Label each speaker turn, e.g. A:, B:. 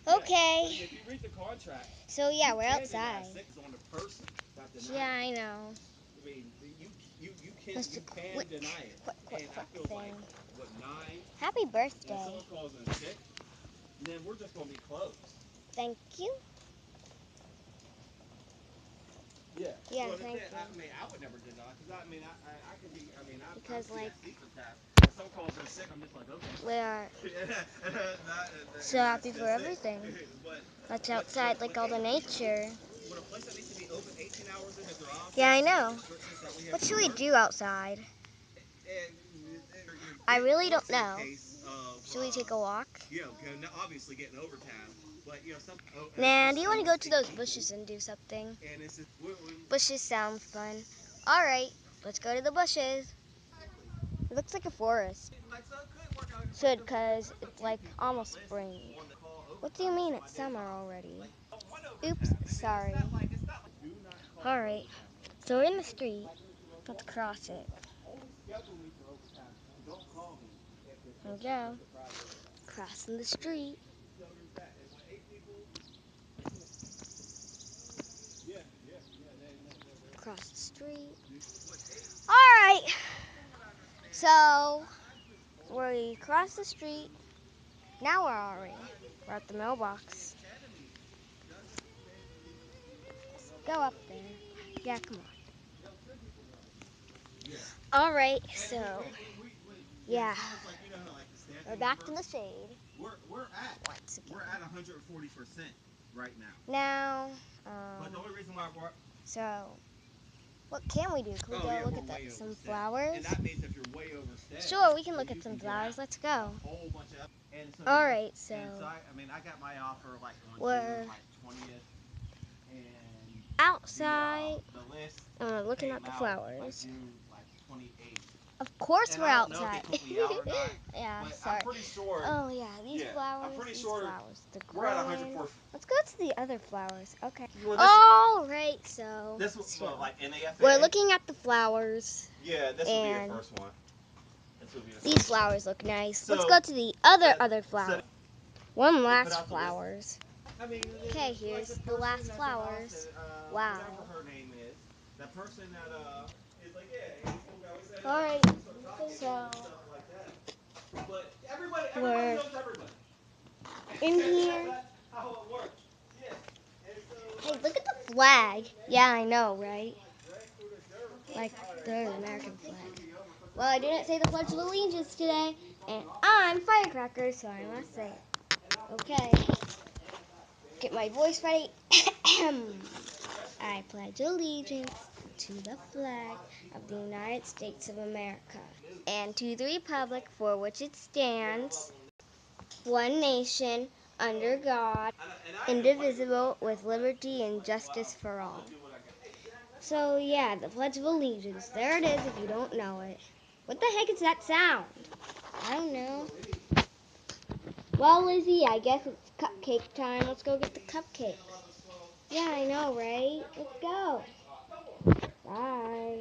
A: Okay.
B: If you read the contract,
A: so yeah, we're outside.
B: On the person that denies
A: Yeah, I know.
B: I mean, you can
A: Mr. Quick,
B: deny it.
A: quick
B: And I feel
A: thing.
B: like what 9?
A: Happy
B: And
A: birthday.
B: someone calls in sick, then we're just gonna be closed.
A: Thank you.
B: Yeah.
A: Yeah,
B: Well,
A: thank you.
B: I mean, I would never deny because I mean, I could be. I mean,
A: Because like
B: sleeper tap. If someone calls in sick, I'm just like, okay.
A: we are so
B: That's
A: happy for everything. That's outside, like all the nature.
B: But a place that needs to be open 18 hours in if they're off.
A: Yeah, I know. What should we do outside? I really don't know. Should we take a walk?
B: You know, obviously getting overtime, but you know,
A: Nah, do you want to go to those bushes and do something? Bushes sound fun. Alright, let's go to the bushes. It looks like a forest. Should, because it's like almost spring. What do you mean it's summer already? Oops, sorry. Alright, so we're in the street. Let's cross it. There we go. Crossing the street. Across the street. Alright. So, we crossed the street. Now where are we? We're at the mailbox. Go up there. Yeah, come on. Alright, so, yeah. We're back to the shade.
B: We're at
A: Once again.
B: we're at 140% right now.
A: Now,
B: But the only reason why we're
A: so, what can we do? Can we go look at some flowers?
B: And that means if you're way overstayed.
A: Sure, we can look at some flowers. Let's go.
B: A whole bunch of
A: Alright, so.
B: I mean, I got my offer like on
A: We're
B: June like 20th. And
A: outside.
B: the list
A: Looking
B: came
A: at the
B: out,
A: flowers.
B: like June like 28th.
A: Of course
B: And
A: we're
B: I don't know
A: outside.
B: if they put me out or not,
A: Yeah,
B: but
A: sorry.
B: I'm pretty sure.
A: Oh yeah, these flowers.
B: I'm pretty
A: these
B: sure
A: flowers. They're
B: we're at
A: growing.
B: 104.
A: Let's go to the other flowers. Okay.
B: Well,
A: All right, so
B: this was like NAFA.
A: we're looking at the flowers.
B: Yeah, this will be your first one.
A: These flowers look nice. So, let's go to the other flowers. One last flowers. Okay, here's the last flowers. Wow.
B: Her name is that person that is like, yeah,
A: All right, so
B: but everybody
A: we're
B: knows everybody.
A: in here.
B: That's how it works. Yeah.
A: Hey, look at the flag. Yeah, I know, right? Like the American flag. Well, I didn't say the Pledge of Allegiance today, and I'm Firecracker, so I must say it. Okay. Get my voice ready. I pledge allegiance to the flag of the United States of America and to the republic for which it stands, one nation, under God, indivisible, with liberty and justice for all. So yeah, the Pledge of Allegiance. There it is if you don't know it. What the heck is that sound? I don't know. Well, Lizzie, I guess it's cupcake time. Let's go get the cupcakes. Yeah, I know, right? Let's go. Bye.